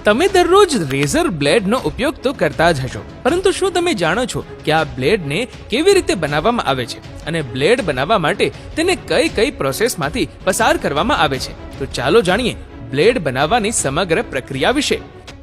તમે દરરોજ રેઝર બ્લેડનો ઉપયોગ તો કરતા જ હશો, પરંતુ શું તમે જાણો છો કે આ બ્લેડને કેવી રીતે બનાવવામાં આવે છે અને બ્લેડ બનાવવા માટે તેને કઈ કઈ પ્રોસેસમાંથી પસાર કરવામાં આવે છે? તો ચાલો જાણીએ બ્લેડ બનાવવાની સમગ્ર પ્રક્રિયા વિશે.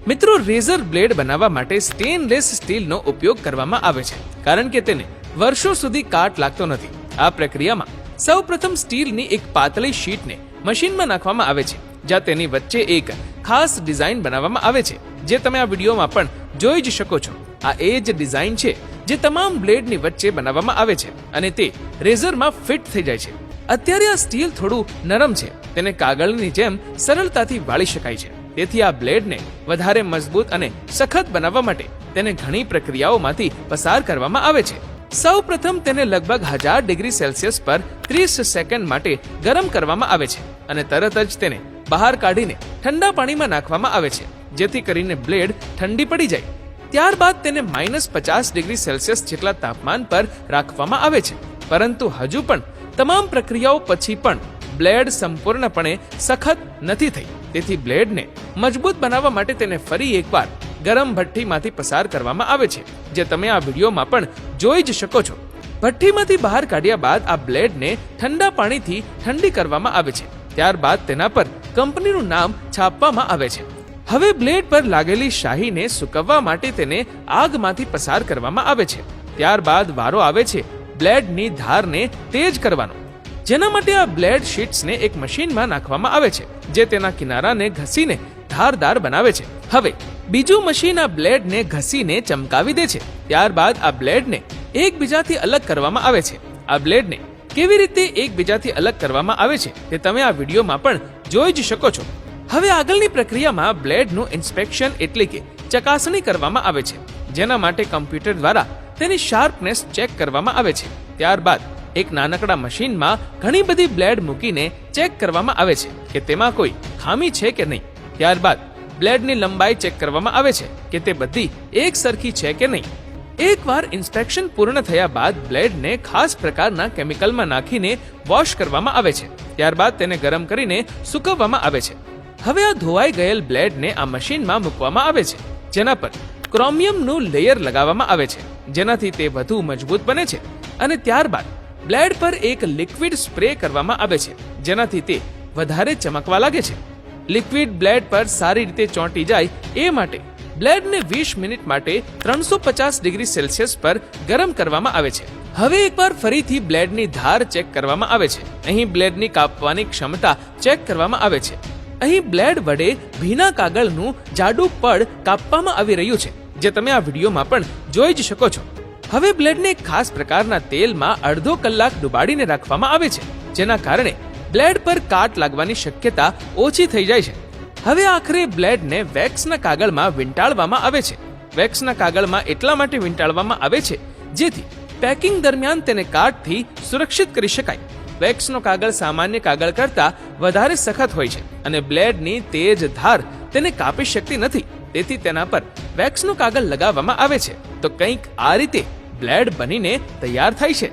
મિત્રો, રેઝર બ્લેડ બનાવવા માટે સ્ટેનલેસ સ્ટીલનો ઉપયોગ કરવામાં આવે છે, કારણ કે તેને વર્ષો સુધી કાટ લાગતો નથી. આ પ્રક્રિયામાં સૌપ્રથમ સ્ટીલની એક પાતળી શીટને મશીનમાં નાખવામાં આવે છે, જ્યાં તેની વચ્ચે એક ખાસ ડિઝાઇન બનાવવામાં આવે છે, જે તમે આ વિડીયોમાં પણ જોઈ જ શકો છો. આ એ જ ડિઝાઇન છે જે તમામ બ્લેડની વચ્ચે બનાવવામાં આવે છે અને તે રેઝરમાં ફિટ થઈ જાય છે. અત્યારે આ સ્ટીલ થોડું નરમ છે, તેને કાગળની જેમ સરળતાથી વાળી શકાય છે. તેથી આ બ્લેડને વધારે મજબૂત અને સખત બનાવવા માટે તેને ઘણી પ્રક્રિયાઓમાંથી પસાર કરવામાં આવે છે. સૌપ્રથમ તેને લગભગ 1000 ડિગ્રી સેલ્સિયસ પર 30 સેકન્ડ માટે ગરમ કરવામાં આવે છે અને તરત જ તેને બહાર કાઢીને ઠંડા પાણીમાં નાખવામાં આવે છે, જેથી કરીને બ્લેડ ઠંડી પડી જાય. ત્યારબાદ તેને -50 ડિગ્રી સેલ્સિયસ જેટલા તાપમાન પર રાખવામાં આવે છે. પરંતુ હજુ પણ તમામ પ્રક્રિયાઓ પછી પણ બ્લેડ સંપૂર્ણપણે સખત નથી થઈ. તેથી બ્લેડને મજબૂત બનાવવા માટે તેને ફરી એકવાર ગરમ ભઠ્ઠીમાંથી પસાર કરવામાં આવે છે, જે તમે આ વિડીયોમાં પણ જોઈ જ શકો છો. ભઠ્ઠીમાંથી બહાર કાઢ્યા બાદ આ બ્લેડને ઠંડા પાણીથી ઠંડી કરવામાં આવે છે. ત્યારબાદ તેના પર કંપનીનું નામ છાપવામાં આવે છે. હવે બ્લેડ પર લાગેલી શાહીને સૂકવવા માટે તેને આગમાંથી પસાર કરવામાં આવે છે. ત્યારબાદ વારો આવે છે બ્લેડની ધારને તેજ કરવાનો, જેના માટે આ બ્લેડ શીટ્સને એક મશીનમાં નાખવામાં આવે છે, જે તેના કિનારાને ઘસીને ધારદાર બનાવે છે. હવે બીજું મશીન આ બ્લેડને ઘસીને ચમકાવી દે છે. ત્યારબાદ આ બ્લેડને એકબીજાથી અલગ કરવામાં આવે છે. આ બ્લેડને કેવી રીતે એકબીજાથી અલગ કરવામાં આવે છે તે તમે આ વિડીયોમાં પણ જોઈ જ શકો છો. હવે આગળની પ્રક્રિયામાં બ્લેડનું ઇન્સ્પેક્શન એટલે કે ચકાસણી કરવામાં આવે છે, જેના માટે કમ્પ્યુટર દ્વારા તેની શાર્પનેસ ચેક કરવામાં આવે છે. ત્યારબાદ એક નાનકડા મશીનમાં ઘણી બધી બ્લેડ મૂકીને ચેક કરવામાં આવે છે કે તેમાં કોઈ ખામી છે કે નહીં. ત્યારબાદ બ્લેડની લંબાઈ ચેક કરવામાં આવે છે કે તે બધી એક સરખી છે કે નહીં. એકવાર ઇન્સ્પેક્શન પૂર્ણ થયા બાદ બ્લેડને ખાસ પ્રકારના કેમિકલમાં નાખીને વોશ કરવામાં આવે છે. ત્યારબાદ તેને ગરમ કરીને સૂકવવામાં આવે છે. હવે આ ધોવાઈ ગયેલ બ્લેડને આ મશીનમાં મૂકવામાં આવે છે, જેના પર ક્રોમિયમનું લેયર લગાવવામાં આવે છે, જેનાથી તે વધુ મજબૂત બને છે. અને ત્યારબાદ બ્લેડ પર એક લિક્વિડ સ્પ્રે કરવામાં આવે છે, જેનાથી તે વધારે ચમકવા લાગે છે. લિક્વિડ બ્લેડ પર સારી રીતે ચોંટી જાય એ માટે બ્લેડને 20 મિનિટ માટે 350 ડિગ્રી સેલ્સિયસ પર ગરમ કરવામાં આવે છે. હવે એકવાર ફરીથી બ્લેડની ધાર ચેક કરવામાં આવે છે. અહીં બ્લેડની કાપવાની ક્ષમતા ચેક કરવામાં આવે છે. અહીં બ્લેડ વડે ભીના કાગળનું જાડું પડ કાપવામાં આવી રહ્યું છે, જે તમે આ વિડીયોમાં પણ જોઈ જ શકો છો. હવે બ્લેડને ખાસ પ્રકારના તેલમાં અડધો કલાક ડુબાડીને રાખવામાં આવે છે, જેના કારણે બ્લેડ પર કાટ લાગવાની શક્યતા ઓછી થઈ જાય છે. હવે આખરે બ્લેડને વેક્સના કાગળમાં વીંટાળવામાં આવે છે. વેક્સના કાગળમાં એટલા માટે વીંટાળવામાં આવે છે જેથી પેકિંગ દરમિયાન તેને કાટથી સુરક્ષિત કરી શકાય. વેક્સનો કાગળ સામાન્ય કાગળ કરતાં વધારે સખત હોય છે અને બ્લેડની તેજ ધાર તેને કાપી શકતી નથી. તેથી તેના પર વેક્સનો કાગળ લગાવવામાં આવે છે. તો કંઈક આ રીતે બ્લેડ બનીને તૈયાર થાય છે.